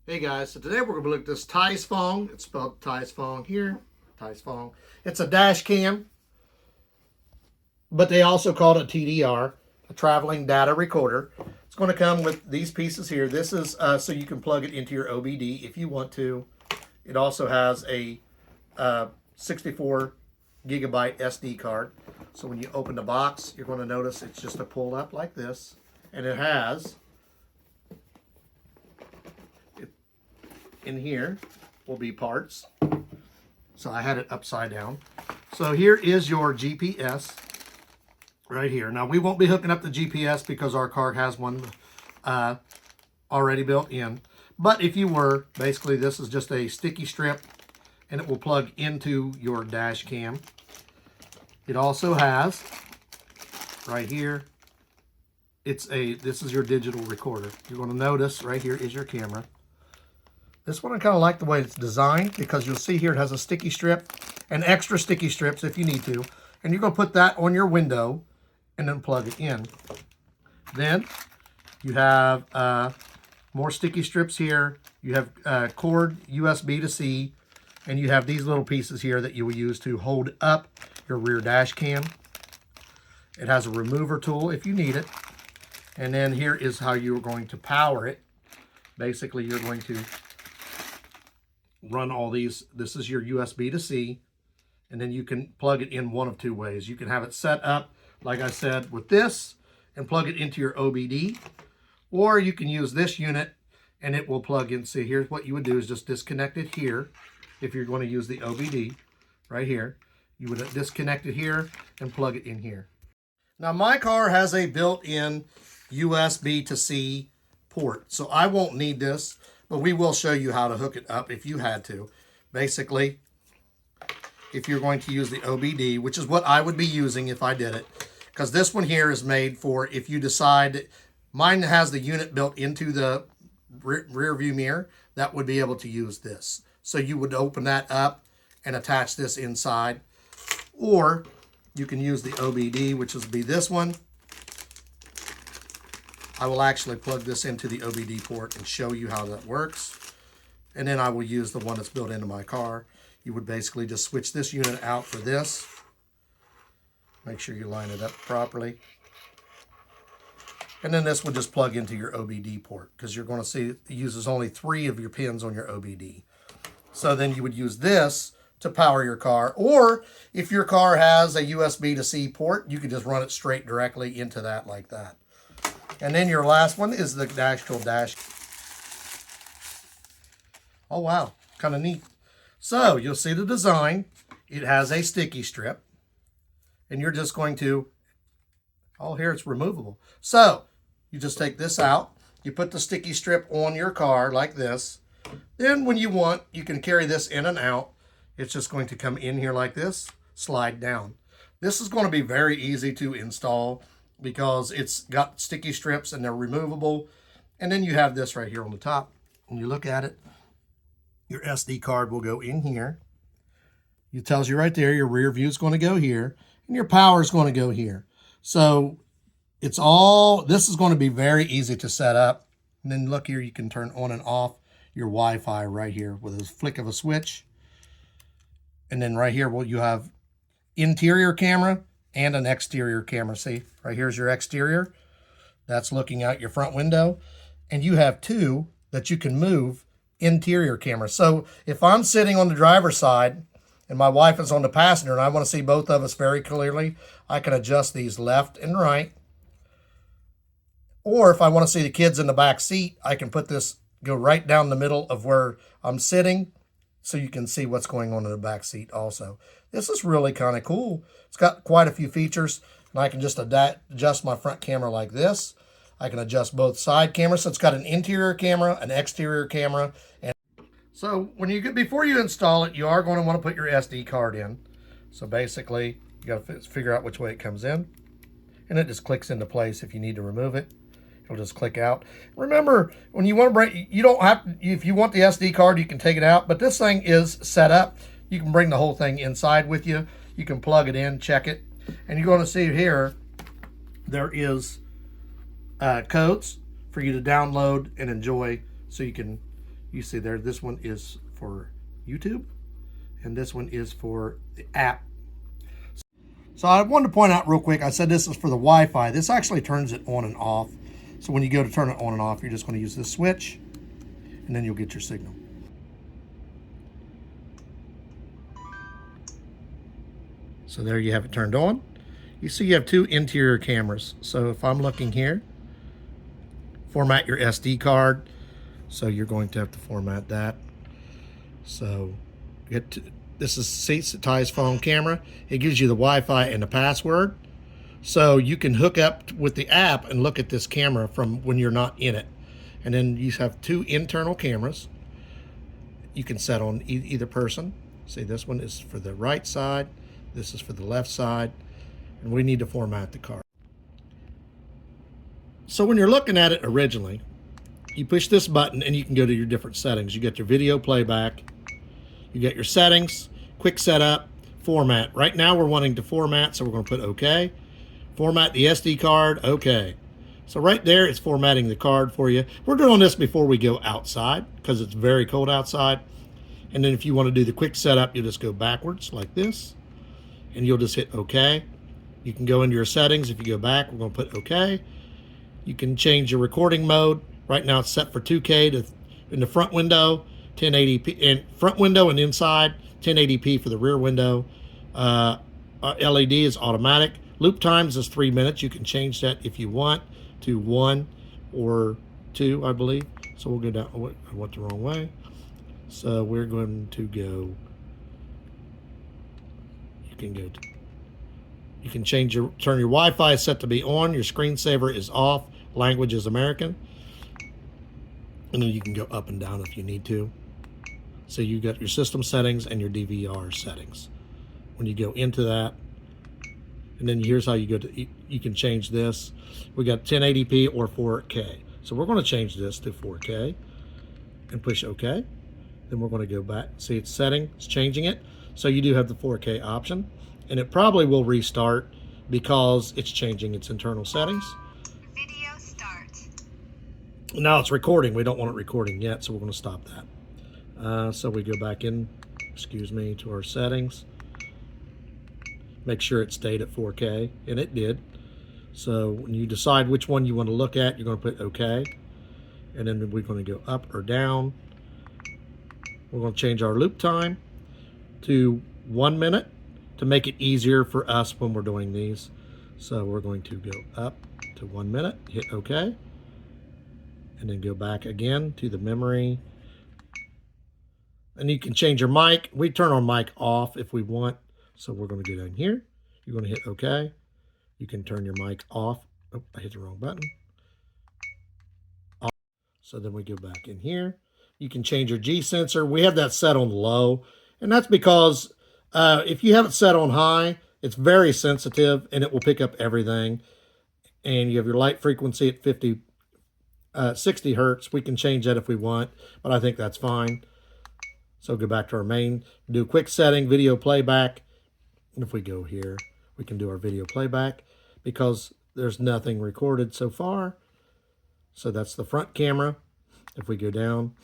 Hey guys, so today we're going to look at this TiESFONG. It's spelled TiESFONG here. TiESFONG. It's a dash cam, but they also call it a TDR, a traveling data recorder. It's going to come with these pieces here. This is so you can plug it into your OBD if you want to. It also has a 64 gigabyte SD card. So when you open the box, you're going to notice it's just a pull up like this, and it has in here will be parts. So I had it upside down. So here is your GPS right here. Now we won't be hooking up the GPS because our car has one already built in. But if you were, basically this is just a sticky strip and it will plug into your dash cam. It also has right here, this is your digital recorder. You're going to notice right here is your camera. This one I kind of like the way it's designed because you'll see here it has a sticky strip and extra sticky strips if you need to. And you're going to put that on your window and then plug it in. Then you have more sticky strips here. You have cord USB to C, and you have these little pieces here that you will use to hold up your rear dash cam. It has a remover tool if you need it. And then here is how you're going to power it. Basically, you're going to run all these. This is your USB to C, and then you can plug it in one of two ways. You can have it set up, like I said, with this and plug it into your OBD, or you can use this unit and it will plug in. See, here's what you would do is just disconnect it here. If you're going to use the OBD right here, you would disconnect it here and plug it in here. Now my car has a built-in USB to C port, so I won't need this. But we will show you how to hook it up if you had to. Basically, if you're going to use the OBD, which is what I would be using if I did it, because this one here is made for if you decide, mine has the unit built into the rear view mirror, that would be able to use this. So you would open that up and attach this inside, or you can use the OBD, which would be this one. I will actually plug this into the OBD port and show you how that works. And then I will use the one that's built into my car. You would basically just switch this unit out for this. Make sure you line it up properly. And then this would just plug into your OBD port because you're going to see it uses only 3 of your pins on your OBD. So then you would use this to power your car. Or if your car has a USB to C port, you could just run it straight directly into that like that. And then your last one is the actual dash. Oh, wow. Kind of neat. So you'll see the design. It has a sticky strip. And you're just going to, oh, here it's removable. So you just take this out. You put the sticky strip on your car like this. Then when you want, you can carry this in and out. It's just going to come in here like this, slide down. This is going to be very easy to install, because it's got sticky strips and they're removable. And then you have this right here on the top. When you look at it, your SD card will go in here. It tells you right there your rear view is going to go here and your power is going to go here. So it's all, this is going to be very easy to set up. And then look here, you can turn on and off your Wi-Fi right here with a flick of a switch. And then right here, well, you have interior camera and an exterior camera. See, right here's your exterior. That's looking out your front window. And you have 2 that you can move interior cameras. So if I'm sitting on the driver's side and my wife is on the passenger and I want to see both of us very clearly, I can adjust these left and right. Or if I want to see the kids in the back seat, I can put this, go right down the middle of where I'm sitting, so you can see what's going on in the back seat also. This is really kind of cool. It's got quite a few features, and I can just adjust my front camera like this. I can adjust both side cameras. So it's got an interior camera, an exterior camera. And so before you install it, you are going to want to put your SD card in. So basically, you got to figure out which way it comes in. And it just clicks into place if you need to remove it. It'll just click out. Remember, when you want to bring, you don't have to, if you want the SD card, you can take it out, but this thing is set up. You can bring the whole thing inside with you. You can plug it in, check it. And you're going to see here, there is codes for you to download and enjoy so you can You see there, this one is for YouTube, and this one is for the app. So I wanted to point out real quick, I said this is for the Wi-Fi. This actually turns it on and off. So when you go to turn it on and off, you're just going to use this switch, and then you'll get your signal. So there you have it turned on. You see you have two interior cameras. So if I'm looking here, format your SD card. So you're going to have to format that. So this is TiESFONG camera. It gives you the Wi-Fi and the password. So you can hook up with the app and look at this camera from when you're not in it. And then you have two internal cameras. You can set on either person. See, this one is for the right side. This is for the left side. And we need to format the card. So when you're looking at it originally, you push this button and you can go to your different settings. You get your video playback. You get your settings, quick setup, format. Right now we're wanting to format, so we're going to put OK. Format the SD card, OK. So right there, it's formatting the card for you. We're doing this before we go outside because it's very cold outside. And then if you want to do the quick setup, you'll just go backwards like this, and you'll just hit OK. You can go into your settings. If you go back, we're going to put OK. You can change your recording mode. Right now it's set for 2K in the front window, 1080p in front window and inside, 1080p for the rear window. LED is automatic. Loop times is 3 minutes. You can change that if you want to 1 or 2, I believe. So we'll go down. Oh, I went the wrong way. So we're going to go. You can change turn your Wi-Fi set to be on. Your screensaver is off. Language is American. And then you can go up and down if you need to. So you got your system settings and your DVR settings. When you go into that, and then here's how you go to, you can change this. We got 1080p or 4K. So we're going to change this to 4K and push OK. Then we're going to go back. See, it's setting, it's changing it. So you do have the 4K option, and it probably will restart because it's changing its internal settings. Video start. Now it's recording. We don't want it recording yet, so we're going to stop that. So we go back in, to our settings. Make sure it stayed at 4K, and it did. So when you decide which one you want to look at, you're going to put OK. And then we're going to go up or down. We're going to change our loop time to 1 minute to make it easier for us when we're doing these. So we're going to go up to 1 minute, hit OK. And then go back again to the memory. And you can change your mic. We turn our mic off if we want. So we're going to go down here. You're going to hit OK. You can turn your mic off. Oh, I hit the wrong button. Off. So then we go back in here. You can change your G sensor. We have that set on low. And that's because if you have it set on high, it's very sensitive and it will pick up everything. And you have your light frequency at 60 hertz. We can change that if we want, but I think that's fine. So go back to our main, do a quick setting, video playback. And if we go here, we can do our video playback because there's nothing recorded so far. So that's the front camera. If we go down,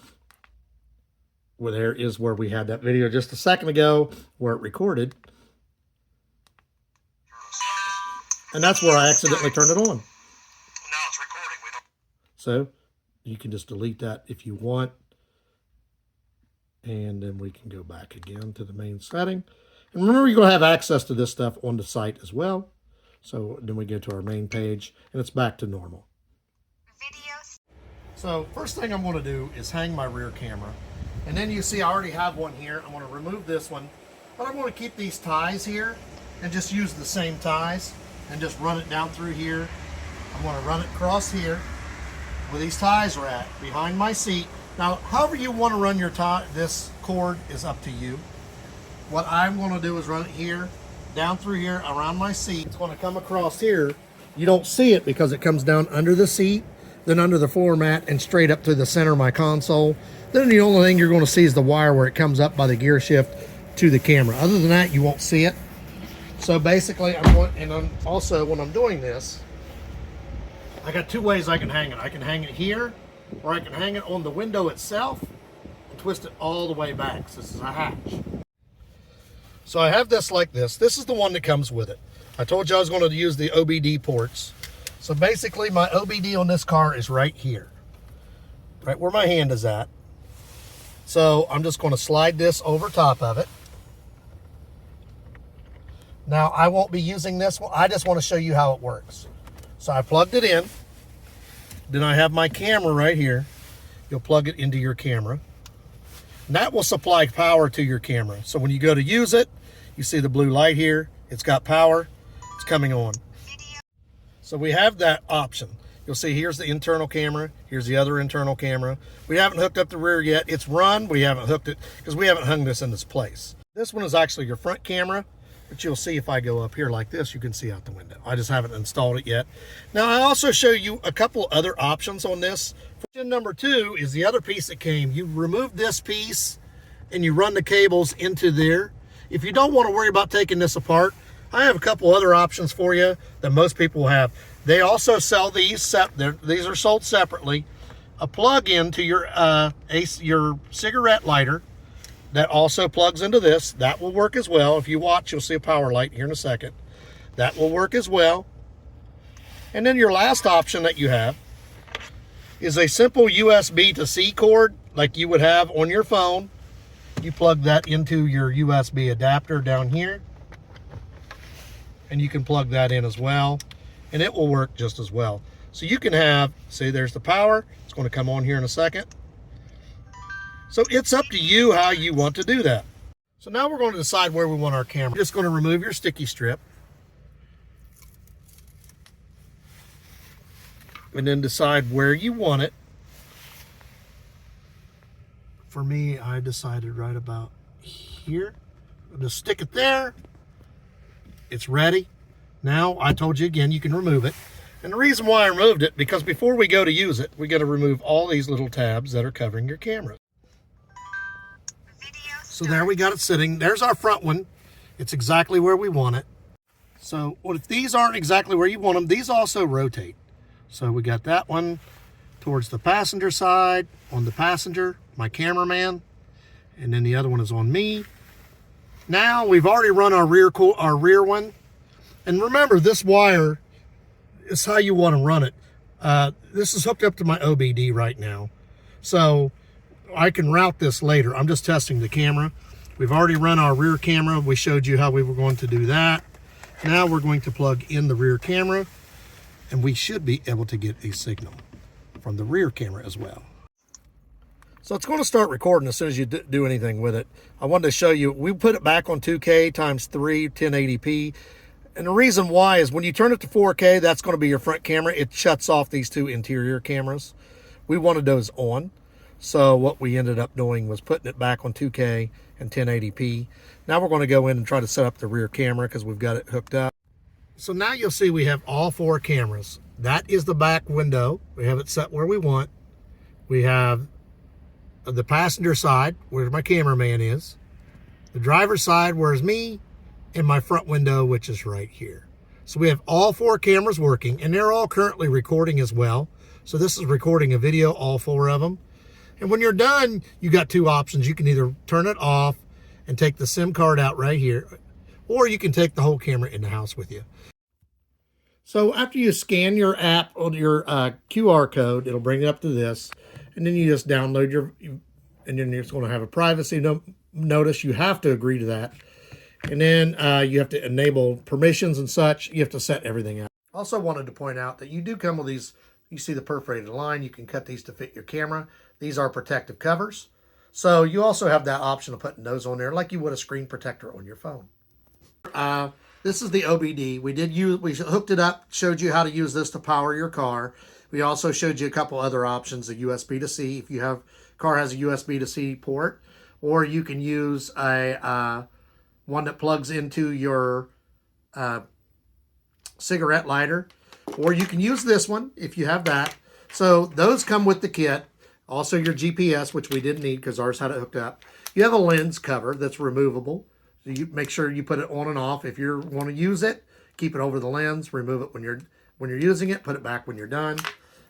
well, there is where we had that video just a second ago where it recorded. And that's where I accidentally turned it on. Now it's recording. So you can just delete that if you want. And then we can go back again to the main setting. And remember, you're going to have access to this stuff on the site as well. So then we go to our main page, and it's back to normal. Videos. So first thing I'm going to do is hang my rear camera. And then you see I already have one here. I'm going to remove this one. But I'm going to keep these ties here and just use the same ties and just run it down through here. I'm going to run it across here where these ties are at, behind my seat. Now, however you want to run your tie, this cord is up to you. What I'm going to do is run it here, down through here, around my seat. It's going to come across here. You don't see it because it comes down under the seat, then under the floor mat, and straight up to the center of my console. Then the only thing you're going to see is the wire where it comes up by the gear shift to the camera. Other than that, you won't see it. So basically, I'm also, when I'm doing this, I got two ways I can hang it. I can hang it here, or I can hang it on the window itself, twist it all the way back. So this is a hatch. So I have this like this. This is the one that comes with it. I told you I was going to use the OBD ports. So basically my OBD on this car is right here. Right where my hand is at. So I'm just going to slide this over top of it. Now I won't be using this one. I just want to show you how it works. So I plugged it in. Then I have my camera right here. You'll plug it into your camera. And that will supply power to your camera. So when you go to use it, you see the blue light here. It's got power. It's coming on. So we have that option. You'll see here's the internal camera. Here's the other internal camera. We haven't hooked up the rear yet. It's run. We haven't hooked it because we haven't hung this in its place. This one is actually your front camera, but you'll see if I go up here like this, you can see out the window. I just haven't installed it yet. Now I also show you a couple other options on this. Option number 2 is the other piece that came. You remove this piece and you run the cables into there. If you don't want to worry about taking this apart, I have a couple other options for you that most people have. They also sell these. These are sold separately. A plug-in to your cigarette lighter that also plugs into this. That will work as well. If you watch, you'll see a power light here in a second. That will work as well. And then your last option that you have is a simple USB to C cord like you would have on your phone. You plug that into your USB adapter down here, and you can plug that in as well, and it will work just as well. So you can have, see, there's the power. It's going to come on here in a second. So it's up to you how you want to do that. So now we're going to decide where we want our camera. You're just going to remove your sticky strip, and then decide where you want it. For me, I decided right about here. I'll just stick it there. It's ready. Now, I told you again, you can remove it. And the reason why I removed it, because before we go to use it, we got to remove all these little tabs that are covering your camera. So there we got it sitting. There's our front one. It's exactly where we want it. So if these aren't exactly where you want them, these also rotate. So we got that one towards the passenger side, on the passenger, my cameraman, and then the other one is on me. Now we've already run our rear one. And remember, this wire is how you want to run it. This is hooked up to my OBD right now. So I can route this later. I'm just testing the camera. We've already run our rear camera. We showed you how we were going to do that. Now we're going to plug in the rear camera, and we should be able to get a signal from the rear camera as well. So it's going to start recording as soon as you do anything with it. I wanted to show you, we put it back on 2K times 3, 1080p. And the reason why is when you turn it to 4K, that's going to be your front camera. It shuts off these two interior cameras. We wanted those on. So what we ended up doing was putting it back on 2K and 1080p. Now we're going to go in and try to set up the rear camera because we've got it hooked up. So now you'll see we have all 4 cameras. That is the back window. We have it set where we want. We have the passenger side where my cameraman is, the driver's side where's me, and my front window, which is right here. So we have all 4 cameras working, and they're all currently recording as well. So this is recording a video, all 4 of them. And when you're done, you got 2 options. You can either turn it off and take the SIM card out right here, or you can take the whole camera in the house with you. So after you scan your app or your QR code, it'll bring it up to this. And then you just download and then you're just going to have a privacy notice. You have to agree to that. And then you have to enable permissions and such. You have to set everything out. Also wanted to point out that you do come with these, you see the perforated line. You can cut these to fit your camera. These are protective covers. So you also have that option of putting those on there like you would a screen protector on your phone. This is the OBD. We hooked it up, showed you how to use this to power your car. We also showed you a couple other options, a USB to C if you have car has a USB to C port, or you can use a one that plugs into your cigarette lighter, or you can use this one if you have that. So those come with the kit. Also your GPS, which we didn't need because ours had it hooked up. You have a lens cover that's removable. So you make sure you put it on and off. If you want to use it, keep it over the lens, remove it when you're using it, put it back when you're done.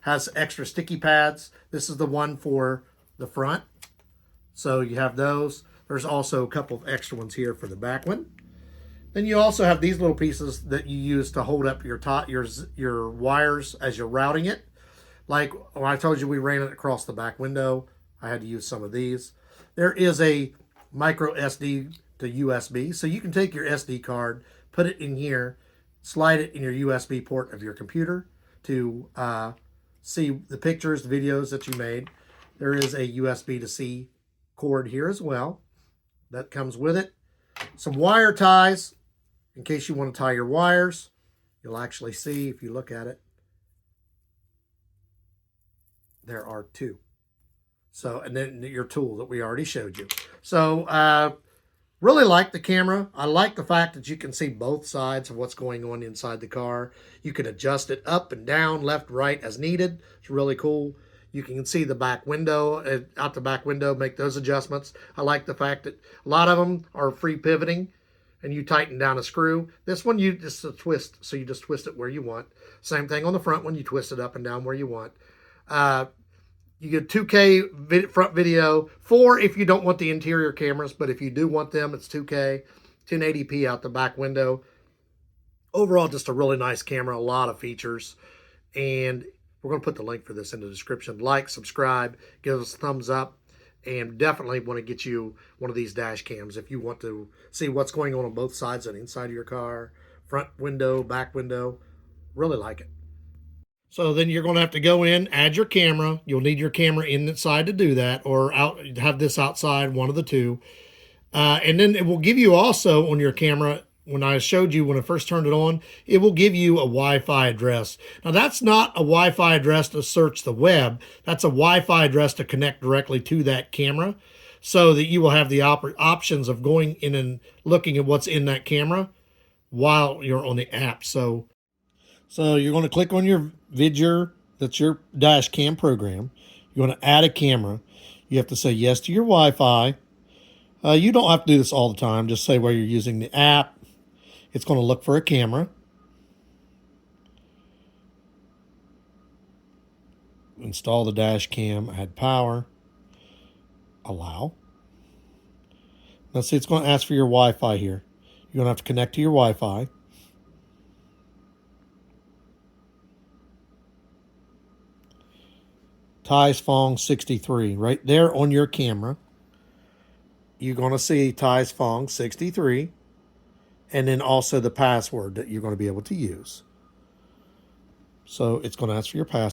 Has extra sticky pads. This is the one for the front. So you have those. There's also a couple of extra ones here for the back one. Then you also have these little pieces that you use to hold up your wires as you're routing it. Like when I told you we ran it across the back window, I had to use some of these. There is a micro SD to USB, so you can take your SD card, put it in here, slide it in your USB port of your computer to see the pictures, the videos that you made. There is a USB to C cord here as well that comes with it. Some wire ties in case you want to tie your wires. You'll actually see if you look at it, there are two. So, and then your tool that we already showed you. So, really like the camera. I like the fact that you can see both sides of what's going on inside the car. You can adjust it up and down, left, right as needed. It's really cool. You can see the back window, out the back window, make those adjustments. I like the fact that a lot of them are free pivoting and you tighten down a screw. This one, you just twist, so you just twist it where you want. Same thing on the front one, you twist it up and down where you want. You get 2K front video, 4 if you don't want the interior cameras, but if you do want them, it's 2K, 1080p out the back window. Overall, just a really nice camera, a lot of features. And we're going to put the link for this in the description. Like, subscribe, give us a thumbs up, and definitely want to get you one of these dash cams if you want to see what's going on both sides and inside of your car, front window, back window. Really like it. So then you're going to have to go in, add your camera. You'll need your camera inside to do that, or have this outside, one of the two. And then it will give you also on your camera, when I showed you when I first turned it on, it will give you a Wi-Fi address. Now that's not a Wi-Fi address to search the web. That's a Wi-Fi address to connect directly to that camera, so that you will have the options of going in and looking at what's in that camera while you're on the app. So you're going to click on your Vidger, that's your dash cam program. You're going to add a camera. You have to say yes to your Wi-Fi. You don't have to do this all the time. Just say where you're using the app. It's going to look for a camera. Install the dash cam, add power, allow. Now see, it's going to ask for your Wi-Fi here. You're going to have to connect to your Wi-Fi. TiESFONG 63, right there on your camera. You're going to see TiESFONG 63, and then also the password that you're going to be able to use. So it's going to ask for your password.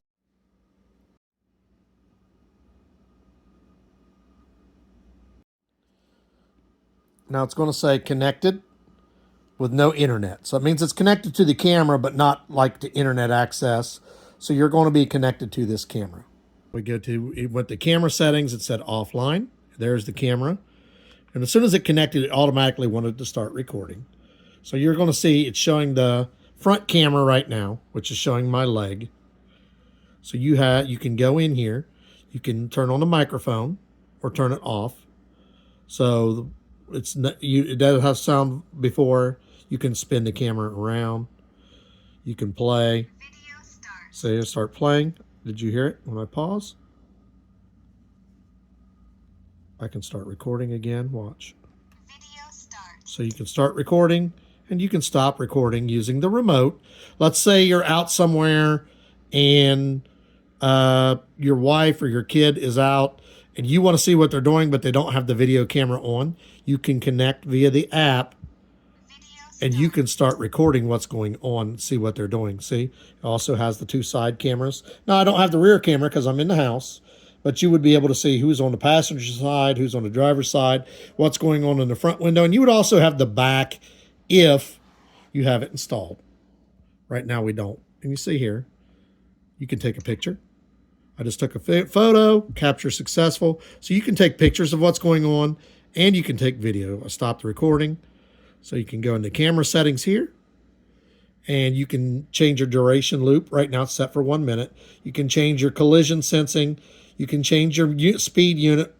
Now it's going to say connected with no internet. So it means it's connected to the camera, but not like to internet access. So you're going to be connected to this camera. We go to, it went to camera settings, it said offline. There's the camera. And as soon as it connected, it automatically wanted to start recording. So you're going to see it's showing the front camera right now, which is showing my leg. So you can go in here, you can turn on the microphone or turn it off. So it doesn't have sound before. You can spin the camera around. You can play. Video start. So start playing. Did you hear it when I pause? I can start recording again. Watch. Video start. So you can start recording and you can stop recording using the remote. Let's say you're out somewhere and your wife or your kid is out and you want to see what they're doing, but they don't have the video camera on. You can connect via the app and you can start recording what's going on, see what they're doing. See, it also has the 2 side cameras. Now, I don't have the rear camera because I'm in the house, but you would be able to see who's on the passenger side, who's on the driver's side, what's going on in the front window. And you would also have the back if you have it installed. Right now, we don't. And you see here, you can take a picture. I just took a photo, capture successful. So you can take pictures of what's going on and you can take video. I stopped the recording. So you can go into camera settings here and you can change your duration loop. Right now it's set for 1 minute. You can change your collision sensing. You can change your speed unit,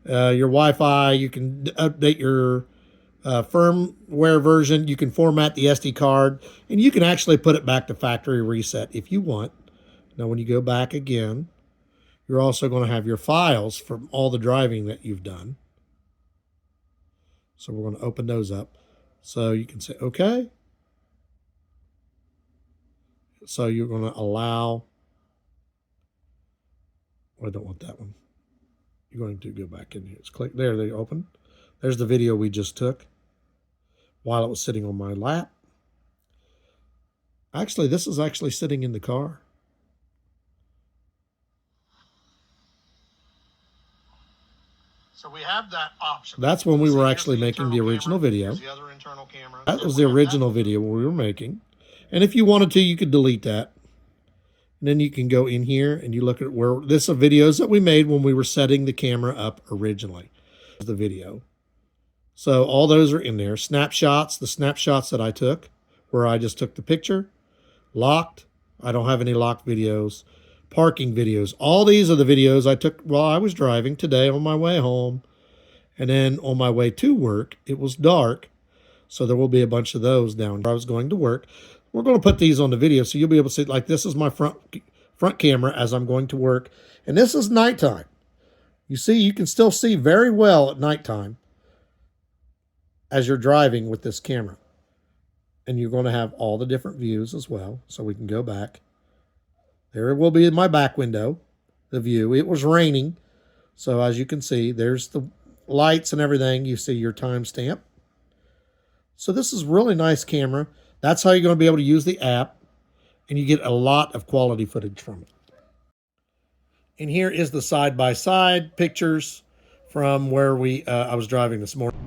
your Wi-Fi. You can update your firmware version. You can format the SD card and you can actually put it back to factory reset if you want. Now when you go back again, You're also going to have your files from all the driving that you've done. So we're going to open those up. So you can say, okay. So you're going to allow, I don't want that one. You're going to go back in here. Just click there, they open. There's the video we just took while it was sitting on my lap. Actually, this is actually sitting in the car. So we have that option. That's when we were actually making the original video. That was the original video we were making. And if you wanted to, you could delete that. And then you can go in here and you look at where this are videos that we made when we were setting the camera up originally. The video. So all those are in there. Snapshots, the snapshots that I took, where I just took the picture. Locked. I don't have any locked videos. Parking videos. All these are the videos I took while I was driving today on my way home. And then on my way to work, it was dark. So there will be a bunch of those down where I was going to work. We're going to put these on the video so you'll be able to see, like, this is my front camera as I'm going to work. And this is nighttime. You see, you can still see very well at nighttime as you're driving with this camera. And you're going to have all the different views as well. So we can go back. There will be in my back window, the view. It was raining. So as you can see, there's the lights and everything. You see your timestamp. So this is a really nice camera. That's how you're going to be able to use the app. And you get a lot of quality footage from it. And here is the side-by-side pictures from where I was driving this morning.